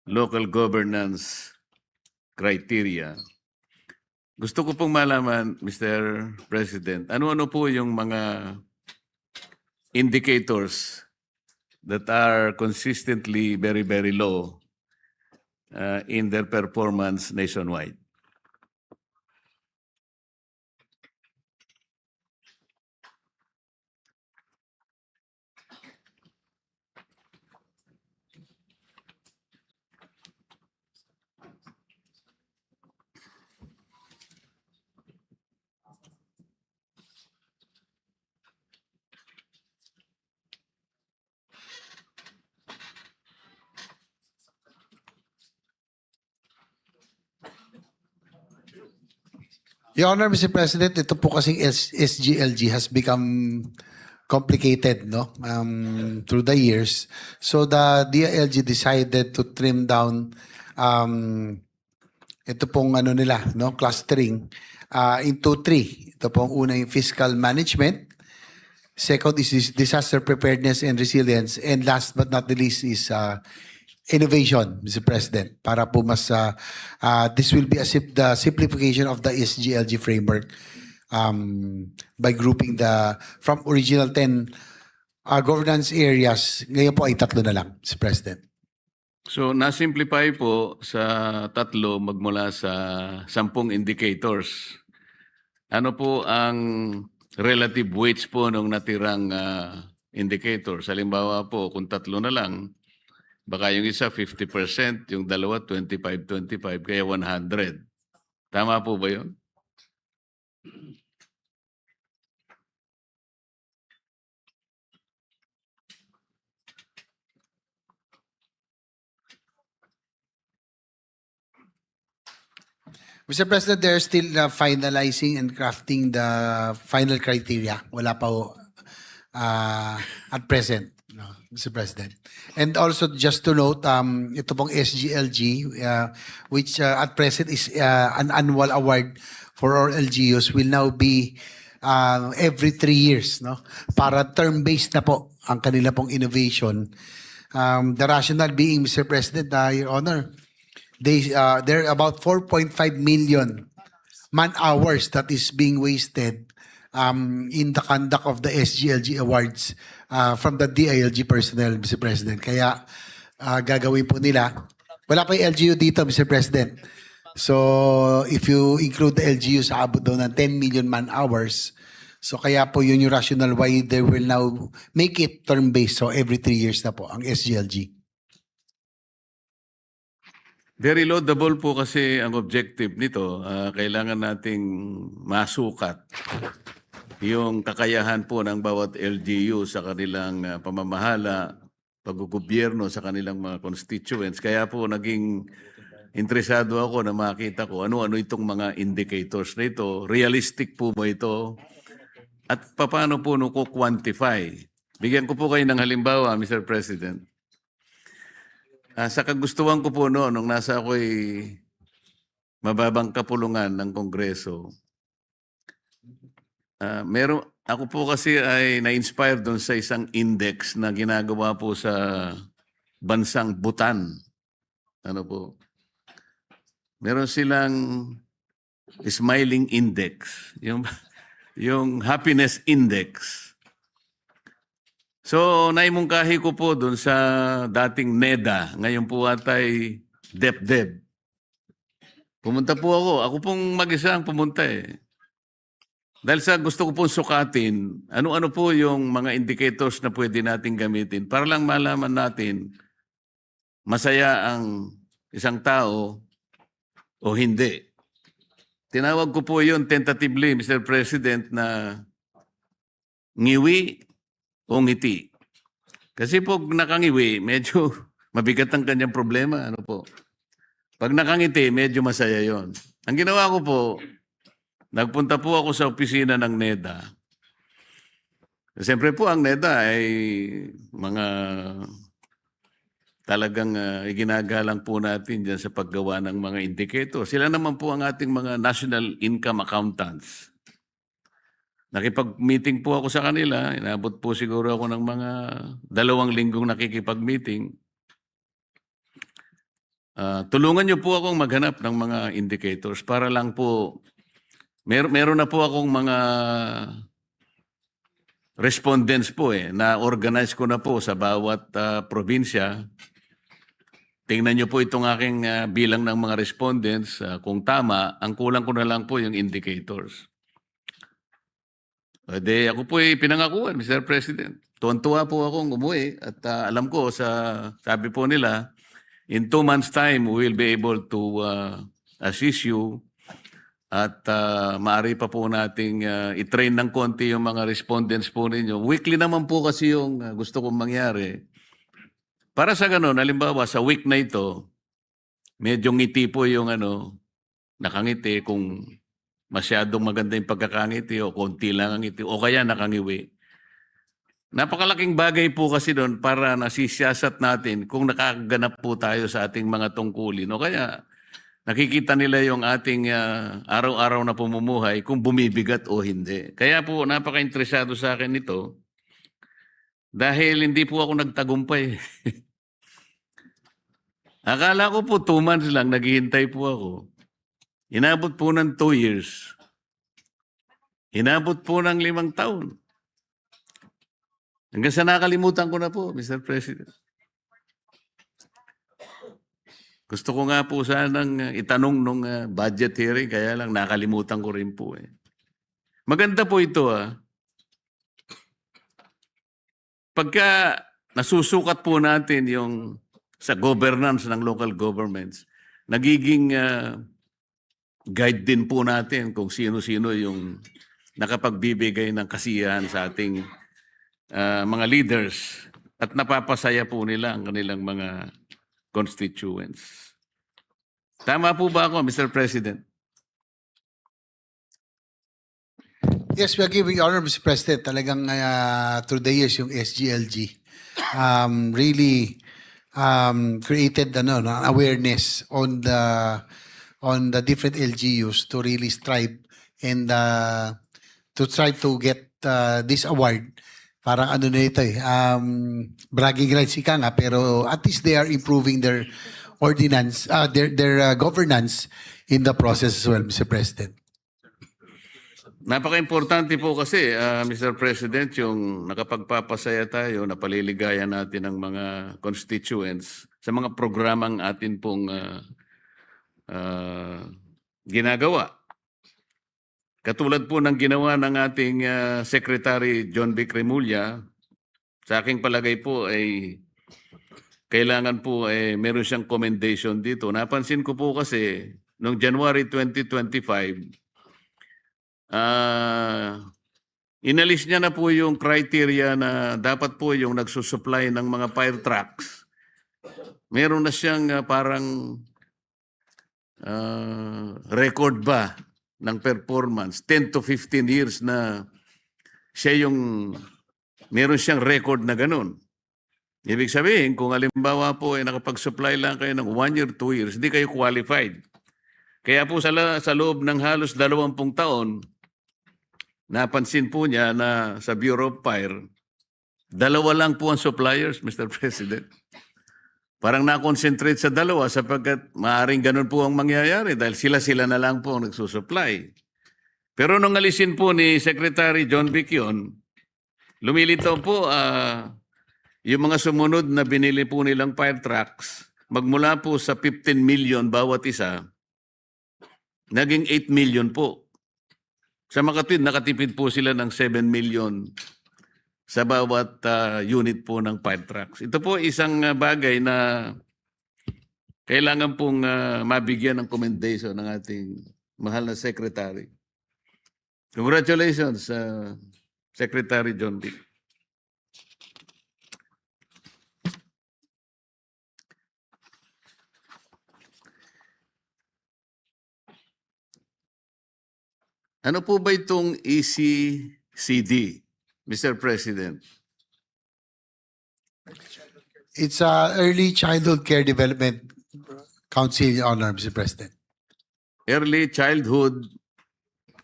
local governance criteria. Gusto ko pong malaman, Mr. President, ano-ano po yung mga indicators that are consistently very, very low in their performance nationwide? Your Honor, Mr. President, ito po kasing SGLG has become complicated, no, through the years. So the DILG decided to trim down ito pong ano nila, no, clustering into three. Ito pong una yung fiscal management. Second is disaster preparedness and resilience. And last but not the least is innovation, Mr. President, para po mas this will be the simplification of the SGLG framework by grouping from original 10 governance areas, ngayon po ay 3 na lang, Mr. President. So, na-simplify po sa 3 magmula sa 10 indicators. Ano po ang relative weights po ng natirang indicators? Halimbawa po, kung 3 na lang, baka yung isa 50%, yung dalawa 25-25, kaya 100. Tama po ba yun? Mr. President, they're still finalizing and crafting the final criteria. Wala pa ho, at present, no, Mr. President. And also, just to note, ito pong SGLG, which at present is an annual award for all LGUs, will now be every 3 years, no? Para term-based na po ang kanila pong innovation. The rationale being, Mr. President, Your Honor, there are about 4.5 million man-hours that is being wasted in the conduct of the SGLG awards from the DILG personnel, Mr. President. Kaya gagawin po nila. Wala pa yung LGU dito, Mr. President. So if you include the LGU, sa abot daw ng 10 million man-hours. So kaya po yun yung rationale why they will now make it term-based. So every 3 years na po ang SGLG. Very laudable po kasi ang objective nito. Kailangan nating masukat yung kakayahan po ng bawat LGU sa kanilang pamamahala, paggugobyerno sa kanilang mga constituents. Kaya po naging interesado ako na makita ko ano-ano itong mga indicators na ito. Realistic po ba ito? At paano po ko quantify? Bigyan ko po kayo ng halimbawa, Mr. President. Sa kagustuhan ko po noon, nung nasa ako'y mababang kapulungan ng Kongreso, ako po kasi ay na-inspire doon sa isang index na ginagawa po sa bansang Bhutan. Ano po? Meron silang smiling index, yung happiness index. So, naimungkahi ko po doon sa dating NEDA. Ngayon po atay DepDep. Pumunta po ako. Ako pong mag-isa ang pumunta eh. Dahil sa gusto ko pong sukatin, ano-ano po yung mga indicators na pwede natin gamitin para lang malaman natin masaya ang isang tao o hindi. Tinawag ko po yun tentatively, Mr. President, na ngiwi o ngiti. Kasi po nakangiwi, medyo mabigat ang kanyang problema. Ano po? Pag nakangiti, medyo masaya yon. Ang ginawa ko po, nagpunta po ako sa opisina ng NEDA. Siyempre po ang NEDA ay mga talagang iginagalang po natin dyan sa paggawa ng mga indicators. Sila naman po ang ating mga national income accountants. Nakipag-meeting po ako sa kanila. Inabot po siguro ako ng mga 2 linggong nakikipag-meeting. tulungan niyo po akong maghanap ng mga indicators para lang po, meron na po akong mga respondents po na organize ko na po sa bawat probinsya. Tingnan niyo po itong aking bilang ng mga respondents. Kung tama, ang kulang ko na lang po yung indicators. Ako po pinangakuan, Mr. President. Tuwan-tuwa po akong umuwi at alam ko sabi po nila, in 2 months time, we will be able to assist you at maaari pa po nating i-train ng konti yung mga respondents po ninyo. Weekly naman po kasi yung gusto kong mangyari. Para sa ganun, halimbawa sa week na ito, medyo ngiti po yung nakangiti kung masyadong maganda yung pagkakangiti o konti lang ang ngiti o kaya nakangiwi. Napakalaking bagay po kasi doon para nasisiyasat natin kung nakaganap po tayo sa ating mga tungkulin o kaya nakikita nila yung ating araw-araw na pumumuhay kung bumibigat o hindi. Kaya po napaka-interesado sa akin nito dahil hindi po ako nagtagumpay. Akala ko po 2 months lang, naghihintay po ako. Inabot po ng 2 years. Inabot po ng 5 taon. Hanggang sa nakalimutan ko na po, Mr. President. Gusto ko nga po sanang itanong nung budget hearing, kaya lang nakalimutan ko rin po Maganda po ito Pagka nasusukat po natin yung sa governance ng local governments, nagiging guide din po natin kung sino-sino yung nakapagbibigay ng kasiyahan sa ating mga leaders at napapasaya po nila ang kanilang mga constituents. Tama po ba ako, Mr. President? Yes, we are giving honor, Mr. President. Talagang through the years, yung SGLG really created an awareness on the different LGUs to really strive and to try to get this award. Parang ano na ito bragging rights ika nga, pero at least they are improving their ordinance, their governance in the process as well, Mr. President. Napaka-importante po kasi, Mr. President, yung nakapagpapasaya tayo, napaliligayan natin ang mga constituents sa mga programang atin pong ginagawa. Katulad po ng ginawa ng ating Secretary John B. Cremulya, sa aking palagay po ay kailangan po meron siyang commendation dito. Napansin ko po kasi noong January 2025, inalis niya na po yung criteria na dapat po yung nagsusupply ng mga fire trucks. Meron na siyang parang record ba ng performance, 10 to 15 years na siya yung meron siyang record na ganun. Ibig sabihin, kung halimbawa po ay nakapag-supply lang kayo ng 1 year, 2 years, hindi kayo qualified. Kaya po sa loob ng halos 20 taon, napansin po niya na sa Bureau of Fire, 2 lang po ang suppliers, Mr. President. Parang na-concentrate sa 2 sapagkat maaaring ganun po ang mangyayari dahil sila na lang po ang nagsusupply. Pero nung alisin po ni Secretary John Vic yun, lumilitaw po yung mga sumunod na binili po nilang fire trucks, magmula po sa 15 million bawat isa, naging 8 million po. Sa makatwid, nakatipid po sila ng 7 million sa bawat unit po ng fire trucks. Ito po isang bagay na kailangan pong mabigyan ng commendation ng ating mahal na Secretary. Congratulations, Secretary John Vic. Ano po ba itong ECCD, Mr. President? It's Early Childhood Care Development Council, Your Honor, Mr. President. Early Childhood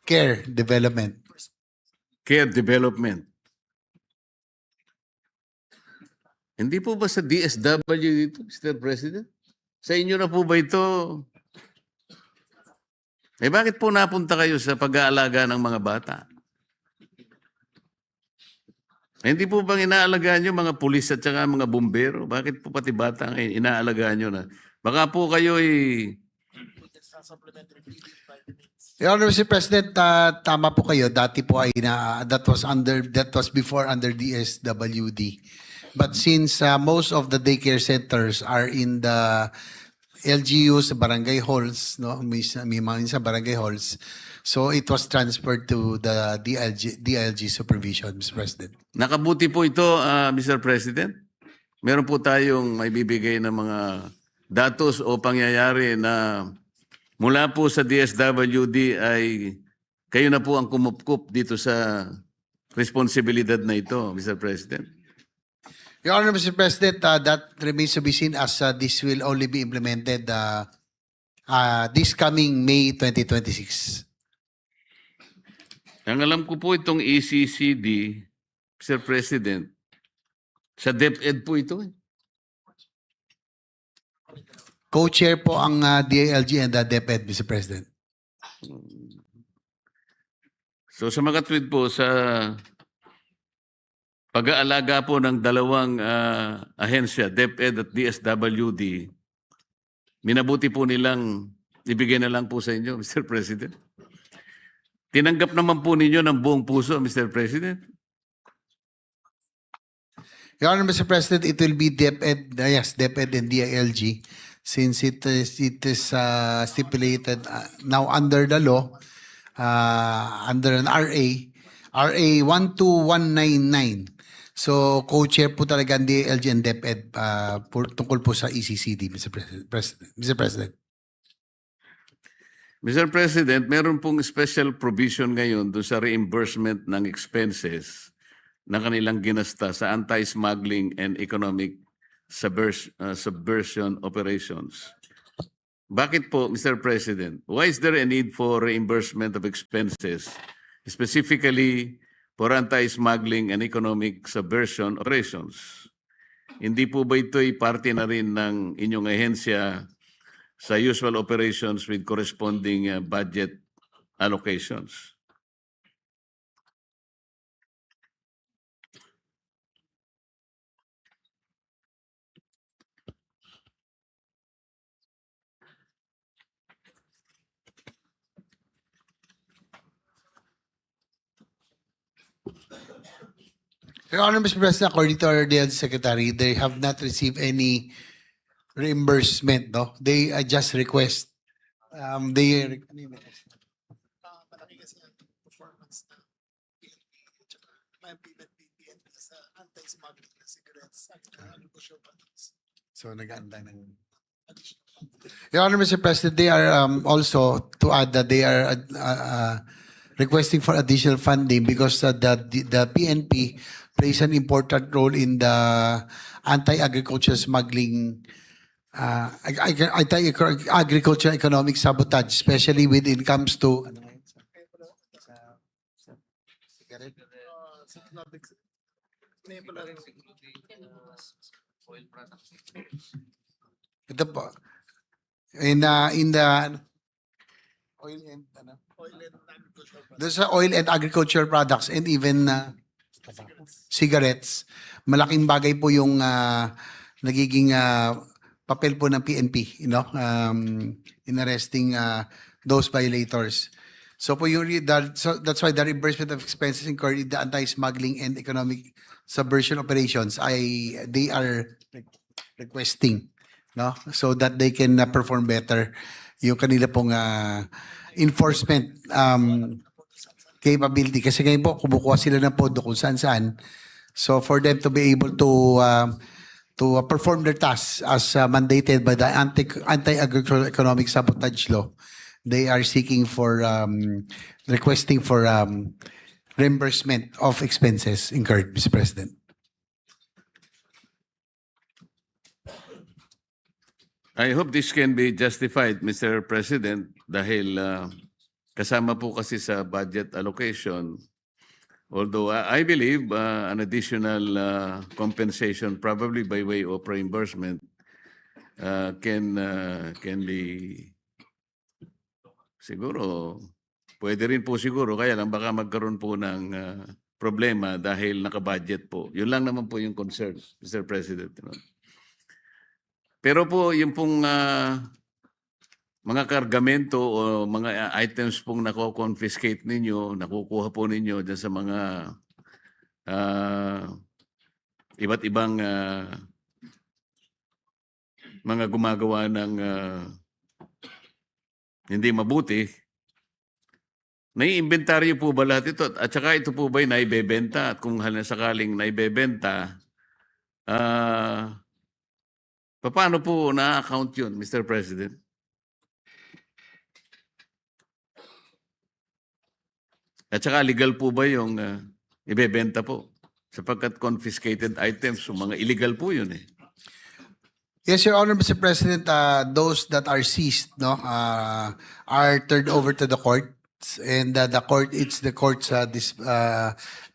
Care Development. Care Development. Hindi po ba sa DSW dito, Mr. President? Sa inyo na po ba ito? Eh bakit po napunta kayo sa pag-aalaga ng mga bata? Eh, hindi po bang inaalagaan nyo mga pulis at saka mga bumbero? Bakit po pati bata ang inaalagaan nyo na? Baka po kayo Your Honor, Mr. President, tama po kayo. Dati po ay that was before under DSWD. But since most of the daycare centers are in the LGUs, barangay halls, no, may mga sa barangay halls, so it was transferred to the DILG supervision, Mr. President. nakabuti po ito, Mr. President? Meron po tayong may bibigay ng mga datos o pangyayari na mula po sa DSWD ay kayo na po ang kumupkup dito sa responsibilidad na ito, Mr. President. Your Honor, Mr. President, that remains to be seen as this will only be implemented this coming May 2026. Ang alam ko po itong ECCD, Mr. President, sa DepEd po ito. Co-chair po ang DILG and the DepEd, Mr. President. So sa mga tweet po, sa pag-aalaga po ng dalawang ahensya, DepEd at DSWD, minabuti po nilang ibigay na lang po sa inyo, Mr. President. Tinanggap naman po ninyo ng buong puso, Mr. President. Your Honor, Mr. President, it will be DepEd, yes, DepEd and DILG, since it is stipulated now under the law, under an RA 12199. So, co-chair po talaga ang DILG and DepEd tungkol po sa ECCD, Mr. President. Mr. President, meron pong special provision ngayon doon sa reimbursement ng expenses na kanilang ginasta sa anti-smuggling and economic subversion operations. Bakit po, Mr. President? Why is there a need for reimbursement of expenses, specifically for anti-smuggling and economic subversion operations? Hindi po ba ito'y parte na rin ng inyong ahensya sa usual operations with corresponding budget allocations? Your Honor, Mr. President, according to our DILG Secretary, they have not received any reimbursement, no? They just request. Malaki kasi ang performance ng PNP at saka ma-implement PNP sa anti-smuggling na cigarettes at agricultural products. So, nag-aanda ng... Additional. Your Honor, Mr. President, they are also, to add that they are requesting for additional funding because the PNP plays an important role in the anti-agriculture smuggling, agriculture economic sabotage, especially when it comes to Sa public, may pala rin ito po, in the oil and oil and agricultural products. there's oil and agricultural products and even cigarettes. Malaking bagay po yung nagiging papel po ng PNP, you know, in arresting those violators. So po yung so that's why the reimbursement of expenses incurred in the anti-smuggling and economic subversion operations they are requesting, no, so that they can perform better yung kanila pong enforcement capability. Kasi ngayon po, kumukuha sila ng pondo kung saan-saan. So for them to be able to perform their tasks as mandated by the anti-agricultural economic sabotage law, they are seeking for, requesting for reimbursement of expenses incurred, Mr. President. I hope this can be justified, Mr. President, dahil kasama po kasi sa budget allocation. Although I believe an additional compensation, probably by way of reimbursement, can be siguro pwede rin po siguro, kaya lang baka magkaroon po ng problema dahil naka-budget po. Yun lang naman po yung concern, Mr. President. You know. Pero po yung pong mga kargamento o mga items pong nako-confiscate ninyo, nakukuha po ninyo dyan sa mga iba't ibang mga gumagawa ng hindi mabuti, nai-inventaryo po ba lahat ito? At saka ito po ba'y naibebenta? At kung sakaling naibebenta, paano po na-account yun, Mr. President? At saka legal po ba yung ibebenta po? Sapagkat confiscated items, so mga illegal po yun eh. Yes, Your Honor, Mr. President, those that are seized, no, are turned over to the court, and the court, it's the court's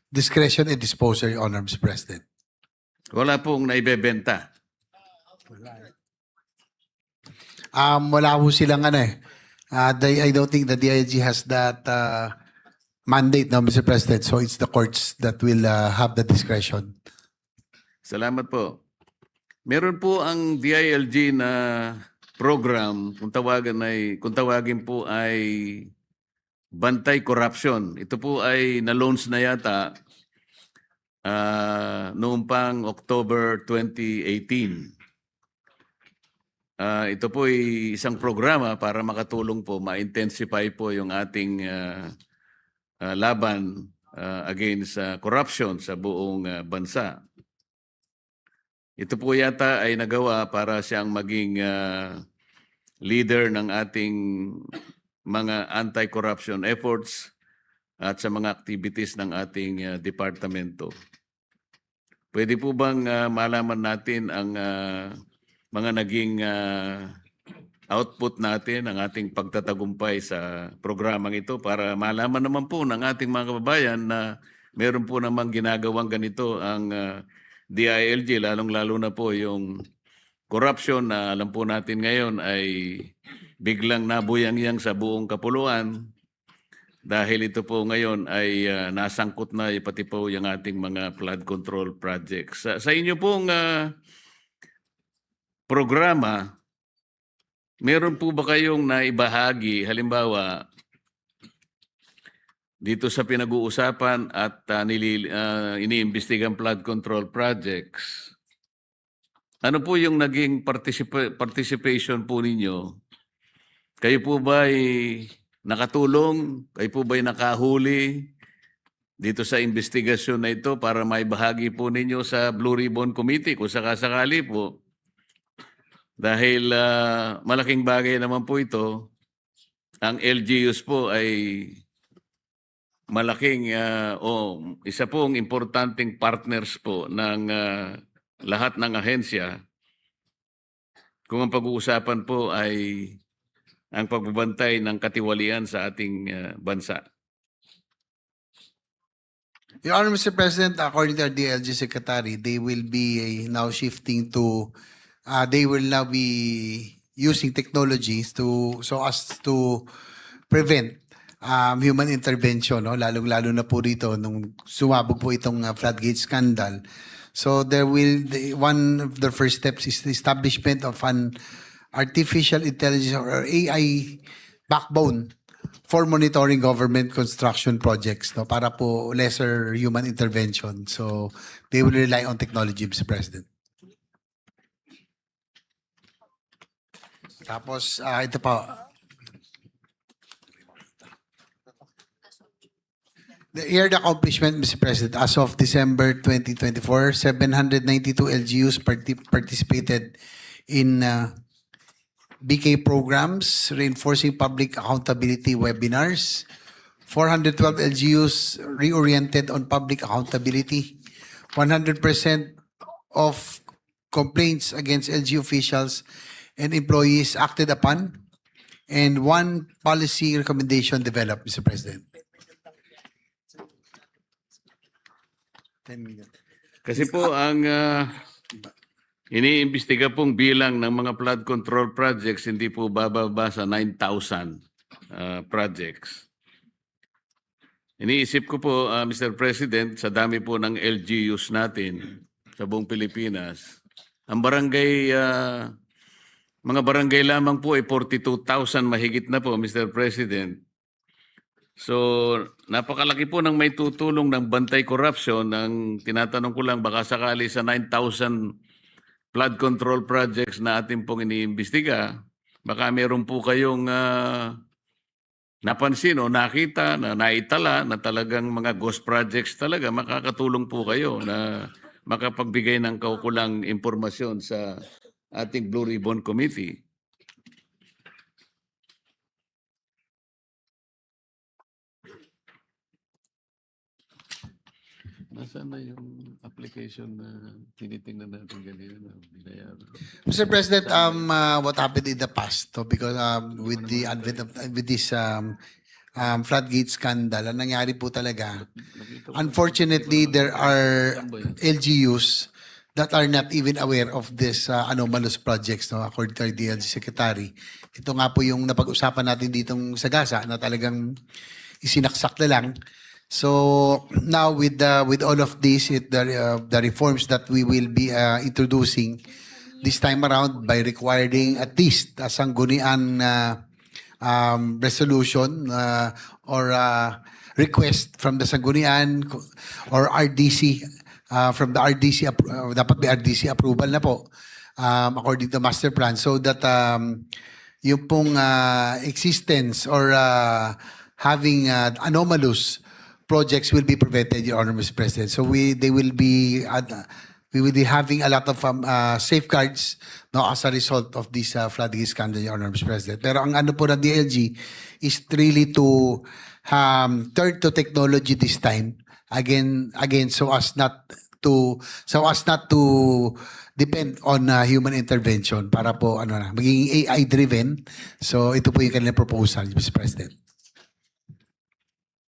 discretion and disposal, Your Honor, Mr. President. Wala pong naibebenta. Wala po silang ano eh. I don't think the DILG has that mandate, no, Mr. President. So it's the courts that will have the discretion. Salamat po. Meron po ang DILG na program, kung tawagin po ay Bantay Corruption. Ito po ay na-launch na yata noong pang October 2018. Ito po ay isang programa para makatulong po, ma-intensify po yung ating laban against corruption sa buong bansa. Ito po yata ay nagawa para siyang maging leader ng ating mga anti-corruption efforts at sa mga activities ng ating departamento. Pwede po bang malaman natin ang mga naging output natin, ang ating pagtatagumpay sa programang ito para malaman naman po ng ating mga kababayan na meron po namang ginagawang ganito ang DILG, lalong-lalo na po yung corruption na alam po natin ngayon ay biglang nabuyang-yang sa buong kapuluan dahil ito po ngayon ay nasangkot na pati po yung ating mga flood control projects. Sa inyo pong programa, meron po ba kayong naibahagi, halimbawa, dito sa pinag-uusapan at iniimbestigang flood control projects, ano po yung naging participation po ninyo? Kayo po ba ay nakatulong? Kayo po ba ay nakahuli dito sa investigasyon na ito para maibahagi po ninyo sa Blue Ribbon Committee kung sakasakali po? Dahil malaking bagay naman po ito, ang LGUs po ay malaking isa pong importanteng partners po ng lahat ng ahensya kung ang pag-uusapan po ay ang pagbabantay ng katiwalian sa ating bansa. Your Honor, Mr. President, according to our DILG Secretary, they will be now shifting to, they will now be using technologies so as to prevent human intervention, no? Lalong-lalo na po rito nung sumabog po itong floodgate scandal. So one of the first steps is the establishment of an artificial intelligence or AI backbone for monitoring government construction projects, no? Para po lesser human intervention. So they will rely on technology, Mr. President. Tapos ito pa. Here the accomplishment, Mr. President, as of December 2024, 792 LGUs participated in BK programs, reinforcing public accountability webinars. 412 LGUs reoriented on public accountability. 100% of complaints against LGU officials and employees acted upon. And one policy recommendation developed, Mr. President. 10 minutes. Kasi po ang iniimbestiga pong bilang ng mga flood control projects hindi po bababa sa 9,000 projects. Iniisip ko po, Mr. President, sa dami po ng LGUs natin sa buong Pilipinas, ang barangay, mga barangay lamang po ay 42,000 mahigit na po, Mr. President. So, napakalaki po ng may tutulong ng bantay corruption. Ang tinatanong ko lang, baka sakali sa 9,000 flood control projects na atin pong iniimbestiga, baka meron po kayong napansin o nakita na naitala na talagang mga ghost projects talaga, makakatulong po kayo na makapagbigay ng kaukulang impormasyon sa ating Blue Ribbon Committee. Nasaan na yung application na tinitingnan natin ganyan na binayaran? Mr. President, what happened in the past? So, because with the advent of with this floodgate scandal, ang nangyari po talaga, unfortunately, there are LGUs that are not even aware of this anomalous projects, no, according to our DLG Secretary. Ito nga po yung napag-usapan natin ditong sa Gasa na talagang isinaksak na lang. So now with all of this, the reforms that we will be introducing this time around by requiring at least a sanggunian resolution or request from the sanggunian or RDC from the RDC dapat may RDC approval na po according to master plan, so that yung pong existence or having anomalous projects will be prevented, Your Honor, Mr. President. So we will be having a lot of safeguards, no, as a result of this floodgate scandal, Your Honor, Mr. President. Pero ang ano po ng DLG is really to turn to technology this time again so as not to depend on human intervention para po maging AI driven. So ito po yung kanilang proposal, Mr. President.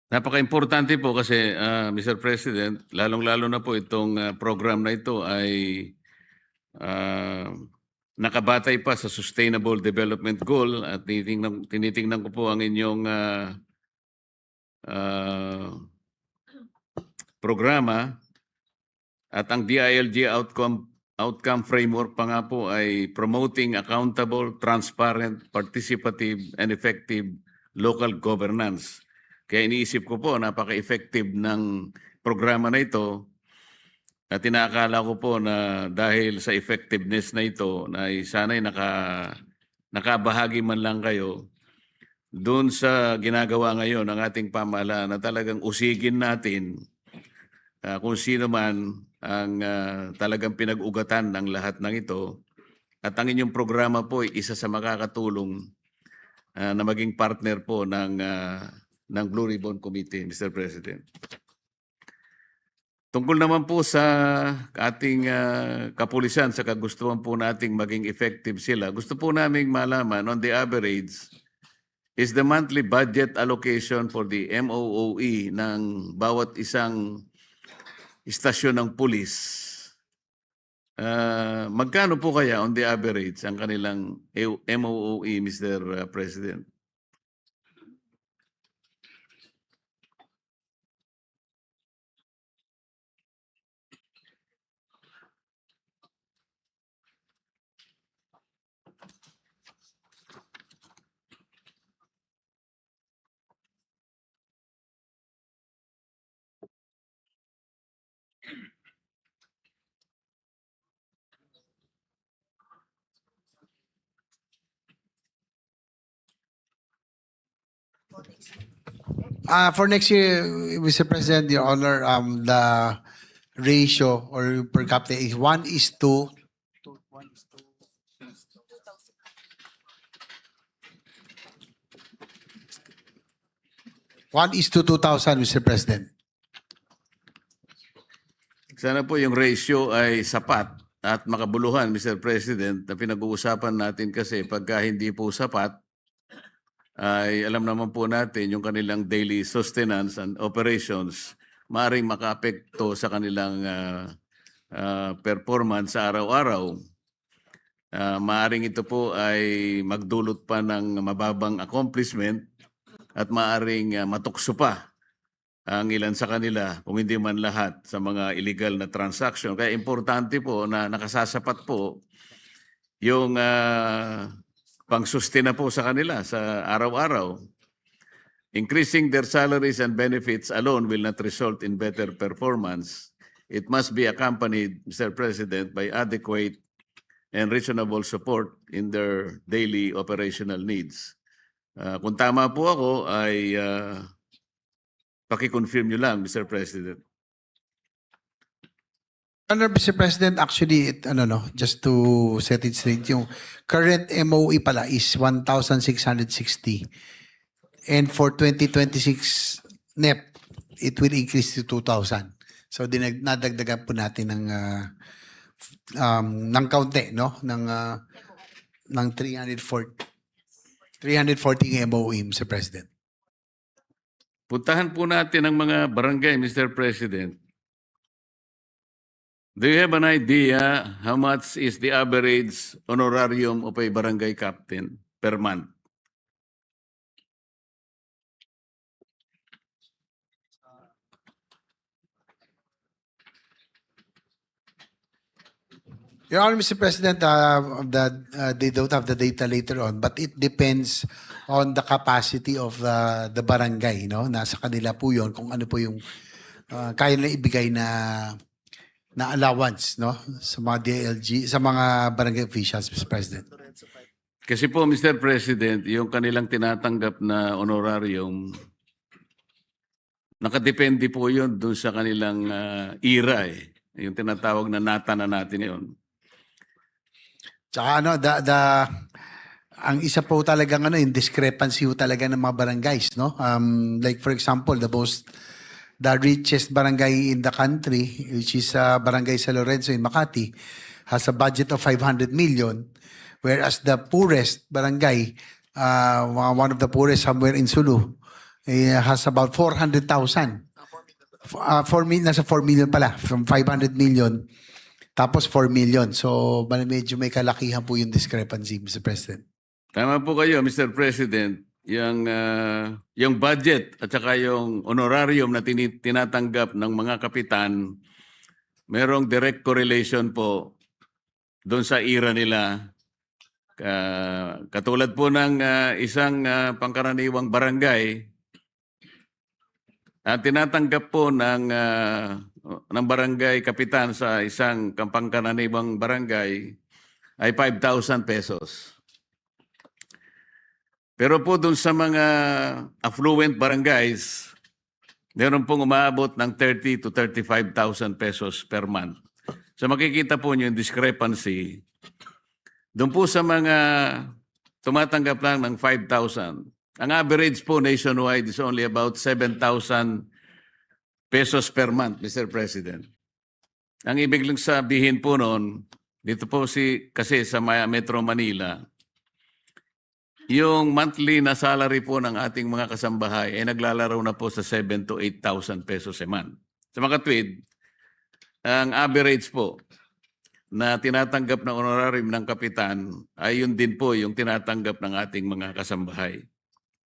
Napaka-importante po kasi, Mr. President, lalong-lalo na po itong program na ito ay nakabatay pa sa Sustainable Development Goal at tinitingnan ko po ang inyong programa at ang DILG outcome framework pa nga po ay promoting accountable, transparent, participative, and effective local governance. Kaya iniisip ko po, napaka-effective ng programa na ito at tinakala ko po na dahil sa effectiveness na ito, na sana'y nakabahagi man lang kayo doon sa ginagawa ngayon ng ating pamahalaan na talagang usigin natin kung sino man ang talagang pinag-ugatan ng lahat ng ito. At ang inyong programa po ay isa sa makakatulong na maging partner po ng Blue Ribbon Committee, Mr. President. Tungkol naman po sa ating kapulisan, sa kagustuhan po nating maging effective sila, gusto po naming malaman, on the average, is the monthly budget allocation for the MOOE ng bawat isang istasyon ng pulis. Magkano po kaya on the average ang kanilang MOOE, Mr. President? For next year, Mr. President, Your Honor, the ratio or per capita is 1:2. 1:2,000, Mr. President. Sana po yung ratio ay sapat at makabuluhan, Mr. President, na pinag-uusapan natin kasi pagka hindi po sapat, ay alam naman po natin yung kanilang daily sustenance and operations maaaring makaapekto sa kanilang performance sa araw-araw. maaring ito po ay magdulot pa ng mababang accomplishment at maaring matukso pa ang ilan sa kanila, kung hindi man lahat, sa mga illegal na transaction. Kaya importante po na nakasasapat po yung pangsustina po sa kanila sa araw-araw. Increasing their salaries and benefits alone will not result in better performance. It must be accompanied, Mr. President, by adequate and reasonable support in their daily operational needs. Kung tama po ako ay paki-confirm nyo lang, Mr. President. Mr. President, actually, just to set it straight, yung current MOE pala is 1,660. And for 2026 NEP, it will increase to 2,000. So, nadagdagan po natin ng kaunti, no? Ng 340 MOE, Mr. President. Puntahan po natin ang mga barangay, Mr. President. Do you have an idea how much is the average honorarium of a barangay captain per month? Your Honor, Mr. President, they don't have the data later on, but it depends on the capacity of the barangay, no? Nasa kanila po yun kung ano po yung kaya nila ibigay na allowance, no? Sa mga DLG, sa mga barangay officials, Mr. President. Kasi po, Mr. President, yung kanilang tinatanggap na honorarium, nakadepende po yun dun sa kanilang era eh. Yung tinatawag na nata na natin yun. Tsaka ang isa po talagang yung discrepancy po talaga ng mga barangays, no? Like for example, the richest barangay in the country, which is Barangay San Lorenzo in Makati, has a budget of 500 million, whereas the poorest barangay, one of the poorest somewhere in Sulu, has about 400,000. 4 million, nasa 4 million pala, from 500 million. Tapos 4 million. So, medyo may kalakihan po yung discrepancy, Mr. President. Tama po kayo, Mr. President. Yung budget at saka yung honorarium na tinatanggap ng mga kapitan, merong direct correlation po doon sa era nila. Katulad po ng isang pangkaraniwang barangay, tinatanggap po ng barangay kapitan sa isang pangkaraniwang barangay ay 5,000 pesos. Pero po dun sa mga affluent barangays, meron pong umaabot ng 30,000 to 35,000 pesos per month. So makikita po nyo yung discrepancy. Doon po sa mga tumatanggap lang ng 5,000, ang average po nationwide is only about 7,000 pesos per month, Mr. President. Ang ibig lang sabihin po noon, dito po kasi sa Metro Manila, yung monthly na salary po ng ating mga kasambahay ay naglalaro na po sa 7,000 to 8,000 pesos a month. Sa mga tweed, ang average po na tinatanggap na honorarium ng kapitan ay yun din po yung tinatanggap ng ating mga kasambahay.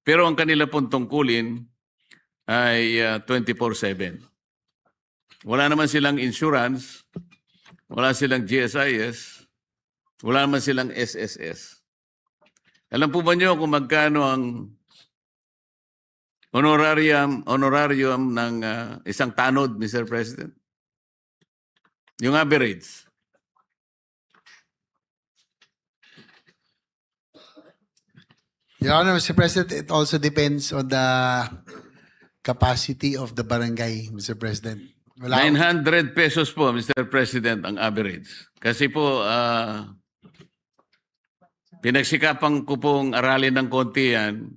Pero ang kanila pong tungkulin ay 24/7. Wala naman silang insurance, wala silang GSIS, wala naman silang SSS. Alam po ba niyo kung magkano ang honorarium ng isang tanod, Mr. President? Yung average. Your Honor, Mr. President, it also depends on the capacity of the barangay, Mr. President. 900 pesos po, Mr. President, ang average. Kasi po, pinagsikapan ko pong aralin ng konti yan.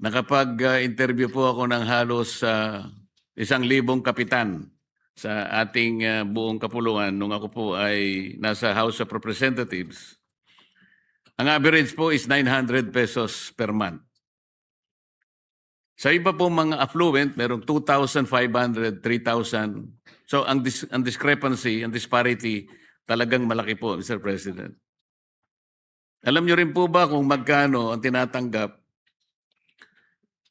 Nakapag-interview po ako ng halos 1,000 kapitan sa ating buong kapuluan nung ako po ay nasa House of Representatives. Ang average po is 900 pesos per month. Sa iba po mga affluent, merong 2,500, 3,000. So ang discrepancy, ang disparity, talagang malaki po, Mr. President. Alam nyo rin po ba kung magkano ang tinatanggap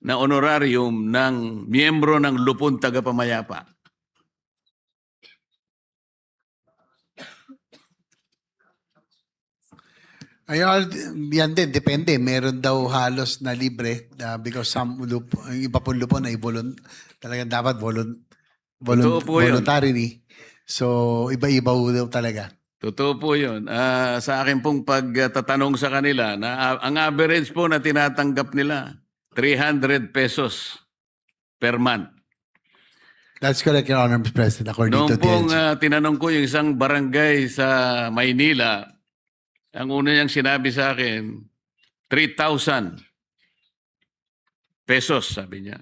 na honorarium ng miyembro ng Lupon Tagapamayapa? Ayun, yan din, depende. Meron daw halos na libre because yung iba pong lupon ay talagang dapat Totoo po yun. voluntarily. So, iba-iba ho daw talaga. Totoo po yun. Sa akin pong pagtatanong sa kanila, ang average po na tinatanggap nila, 300 pesos per month. That's correct, Your Honor, Mr. President, according Noong to pong DLG. tinanong ko yung isang barangay sa Maynila, ang una niyang sinabi sa akin, 3,000 pesos, sabi niya.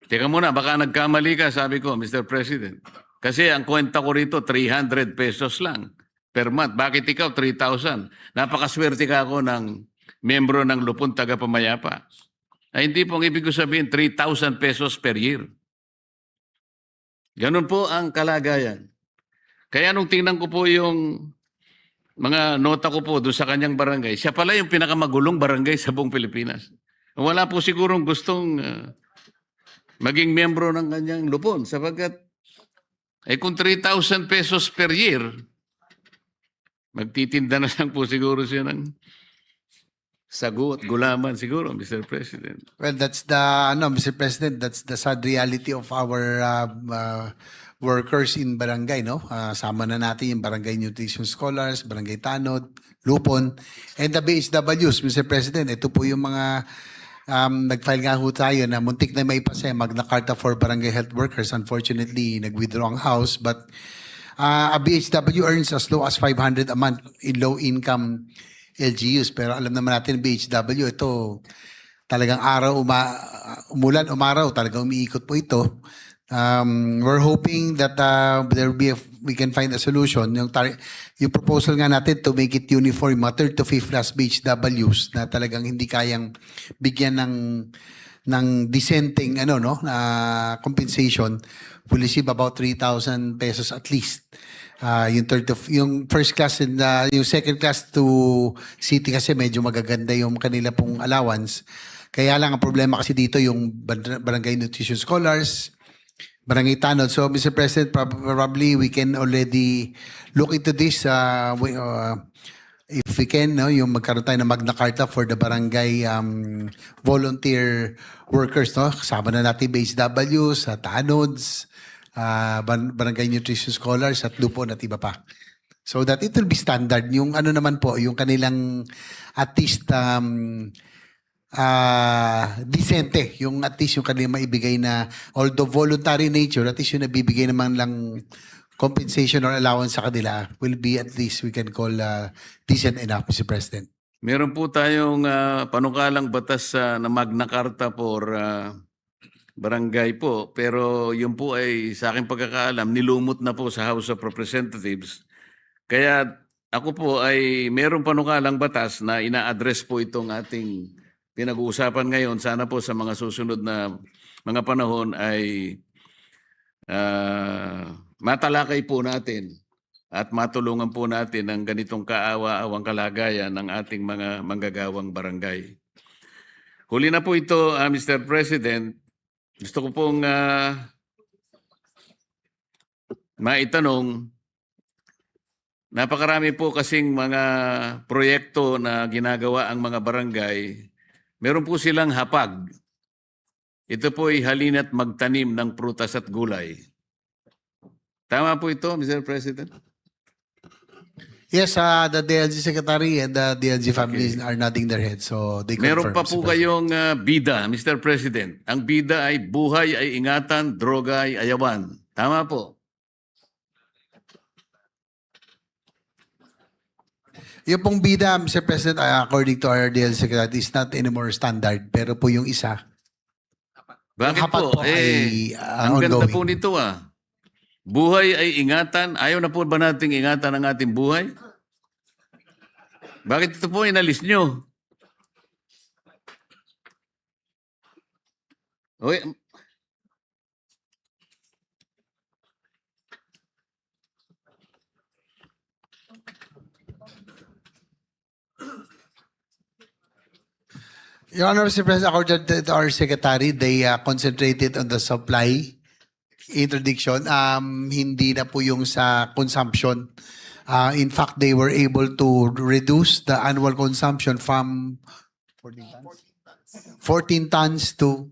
Teka muna, baka nagkamali ka, sabi ko, Mr. President. Kasi ang kwenta ko rito, 300 pesos lang per month. Bakit ikaw, 3,000? Napakaswerte ka ako ng membro ng Lupon Tagapamayapa. Ay, hindi pong ibig ko sabihin 3,000 pesos per year. Ganun po ang kalagayan. Kaya nung tingnan ko po yung mga nota ko po doon sa kanyang barangay, siya pala yung pinakamagulong barangay sa buong Pilipinas. Wala po sigurong gustong maging membro ng kanyang lupon sapagkat kung 3,000 pesos per year, magtitinda na lang po siguro siya ng sago at gulaman siguro, Mr. President. Well, that's Mr. President, that's the sad reality of our workers in barangay, no? Sama na natin yung barangay nutrition scholars, barangay tanod, lupon, and the BHWs, Mr. President. Ito po yung mga nag-file nga ho tayo na muntik na may ipasa Magna Carta for Barangay Health Workers. Unfortunately, nag-withdraw ang House, but a BHW earns as low as 500 a month in low-income LGUs. Pero alam naman natin, BHW, ito talagang umulan, umaraw, talagang umiikot po ito. We're hoping that we can find a solution. Yung proposal nga natin to make it uniform, mga third to fifth class BHWs na talagang hindi kayang bigyan ng decenteng na compensation will receive about 3,000 pesos at least. Yung first class and yung second class to city kasi medyo magaganda yung kanila pong allowance. Kaya lang ang problema kasi dito yung barangay nutrition scholars, barangay tanod. So Mr. President, probably we can already look into this if we can, yung magkaroon tayo ng Magna Carta for the barangay volunteer workers, no? Kasama na natin BHWs, tanods, barangay nutrition scholars at lupon at iba pa. So that it will be standard. Yung naman po, yung kanilang at least decente, yung at least yung kanilang maibigay na, although voluntary nature, at least yung nabibigay naman lang compensation or allowance sa kanila will be at least we can call decent enough, Mr. President. Meron po tayong panukalang batas na Magna Carta for barangay po, pero yun po ay sa aking pagkakaalam, nilumot na po sa House of Representatives. Kaya ako po ay meron panukalang batas na ina-address po itong ating pinag-uusapan ngayon. Sana po sa mga susunod na mga panahon ay matalakay po natin at matulungan po natin ang ganitong kaawa-awang kalagayan ng ating mga manggagawang barangay. Huli na po ito, Mr. President. Gusto ko pong maitanong, napakarami po kasing mga proyekto na ginagawa ang mga barangay. Meron po silang hapag. Ito po ay halina't magtanim ng prutas at gulay. Tama po ito, Mr. President? Yes, the DLG Secretary and the DLG families are nodding their heads. So they confirm. Meron pa po Mr. President. kayong bida, Mr. President. Ang bida ay buhay ay ingatan, droga ay ayawan. Tama po. Yung pong bida, Mr. President, according to our DLG Secretary, is not anymore standard. Pero po yung isa, Bakit hapag po? po ay, Ang ganda ongoing. po nito Buhay ay ingatan. Ayaw na po ba nating ingatan ang ating buhay? Bakit ito po inalis nyo? Oy, Your Honor, Mr. President, according to our secretary, they concentrated on the supply interdiction, hindi na po yung sa consumption. In fact, they were able to reduce the annual consumption from 14 tons to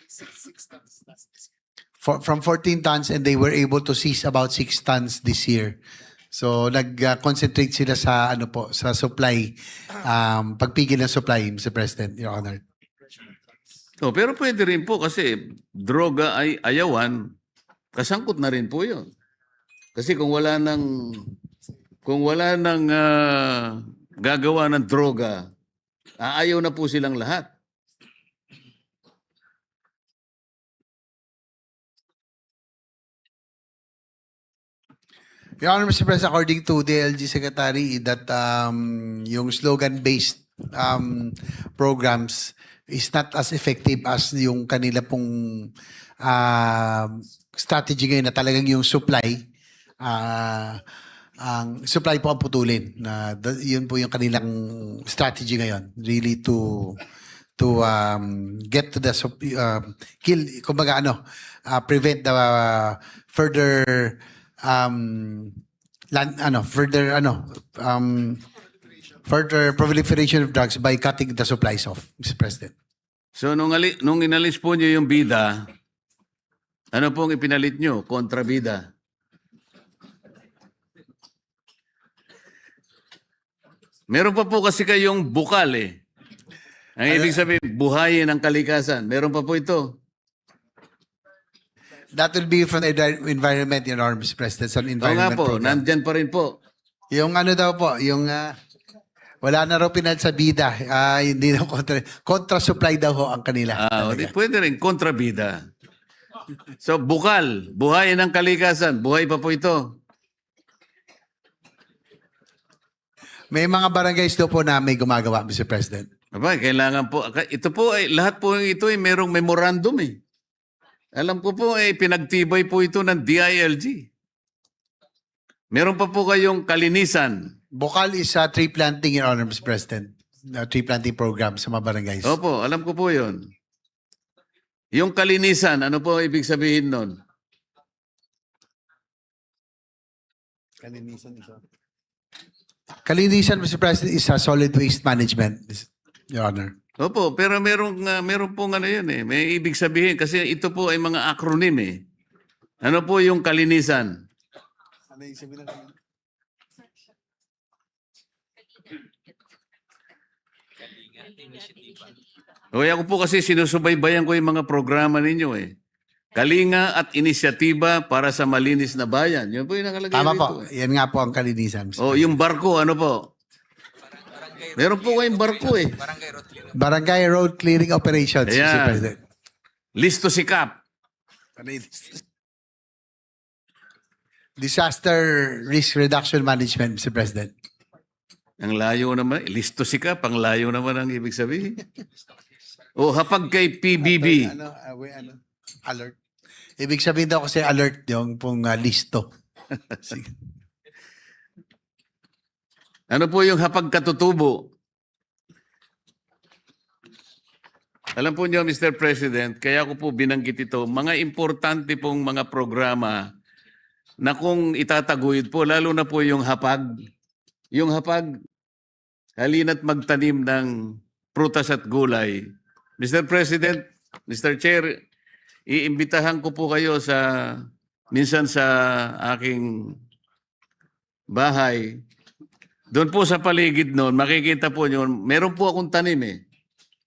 Six tons last this year. from 14 tons, and they were able to seize about 6 tons this year. So nag-concentrate sila sa ano po, sa supply, pagpigil ng supply, Mr. President, Your Honor. Oh, pero pwede rin po kasi droga ay ayawan, kasangkot na rin po yun. Kasi kung wala nang gagawa ng droga, aayaw na po silang lahat. Your Honor, Mr. President, according to the LG Secretary, that yung slogan-based programs is not as effective as yung kanila pong strategy ngayon na talagang yung supply, ang supply po ang putulin. Yun po yung kanilang strategy ngayon, really to get to the kill, kumbaga prevent the further further proliferation of drugs by cutting the supplies off, Mr. President. So nung inalis po niyo yung bida, ano pong ipinalit niyo? Kontrabida. Meron pa po kasi kayong bukal eh. Ang ibig sabihin, buhayin ang kalikasan. Meron pa po ito. That will be from the environment, Your Honor, Mr. President, sa Oo nga environment po, program. nandyan pa rin po. Yung ano daw po, yung wala na raw pinal sa bida, hindi na contra supply daw ho ang kanila. Di pwede rin, kontrabida. So bukal, buhayin ang kalikasan. Buhay pa po ito. May mga barangays daw po na may gumagawa, Mr. President. Aba, kailangan po. Ito po ay lahat po ito ay merong memorandum eh. Alam ko po eh pinagtibay po ito ng DILG. Meron pa po kayong kalinisan. Bukal is tree planting, Your Honor, Mr. President. Tree planting program sa mga barangays. Opo, alam ko po 'yon. Yung kalinisan, ano po ibig sabihin nun? Kalinisan, Mr. President, is solid waste management, Your Honor. Opo, pero meron pong ano yun eh. May ibig sabihin kasi ito po ay mga acronym eh. Ano po yung kalinisan? Ano yung sabihin ng O ako po kasi sinusubaybayan ko yung mga programa ninyo eh. Kalinga at inisyatiba para sa malinis na bayan. Yun po yung nakalagay Tama dito. po. Yan nga po ang kalinisan, Mr. O yung barko, ano po? Meron po kayong barko eh. Barangay Road Clearing Operations, Mr. Ayan. President. Listo sikap. Disaster Risk Reduction Management, Mr. President. Ang layo naman. Listo sikap. Ang layo naman ang ibig sabihin. O hapag kay PBB. Alert. Ibig sabihin daw kasi alert yung pong listo. Sige. Ano po yung hapag katutubo? Alam po niyo, Mr. President, kaya ko po binanggit ito, mga importante pong mga programa na kung itataguyod po, lalo na po yung hapag. Yung hapag, halina't magtanim ng prutas at gulay. Mr. President, Mr. Chair, iimbitahan ko po kayo minsan sa aking bahay. Doon po sa paligid noon, makikita po nyo, meron po akong tanim eh.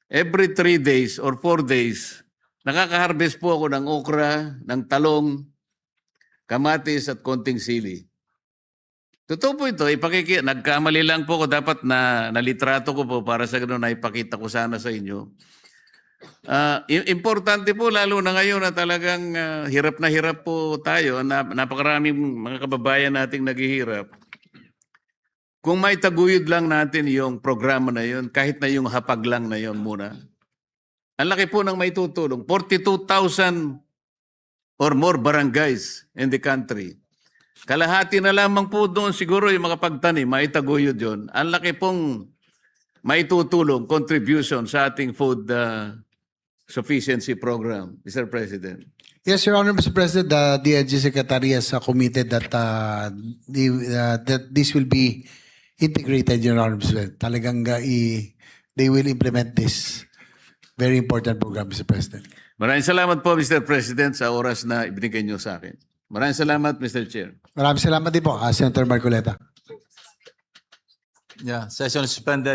Every 3 days or 4 days, nakaka-harvest po ako ng okra, ng talong, kamatis at konting sili. Totoo po ito, nagkamali lang po ako, dapat na nalitrato ko po para sa ganoon na ipakita ko sana sa inyo. Importante po lalo na ngayon na talagang hirap na hirap po tayo, napakaraming mga kababayan nating naghihirap. Kung may taguyod lang natin yung programa na yun, kahit na yung hapag lang na yun muna, ang laki po ng may tutulong. 42,000 or more barangays in the country. Kalahati na lamang po doon siguro yung makapagtanim, may taguyod yun. Ang laki pong maitutulong, contribution sa ating food sufficiency program, Mr. President? Yes, Your Honor, Mr. President, the DNG Secretary has committed that that this will be integrated, Your Honor, Mr. President. Talagang they will implement this very important program, Mr. President. Maraming salamat po, Mr. President, sa oras na ibinigay niyo sa akin. Maraming salamat, Mr. Chair. Maraming salamat din po, Senator Marcoleta. Yeah, session is suspended.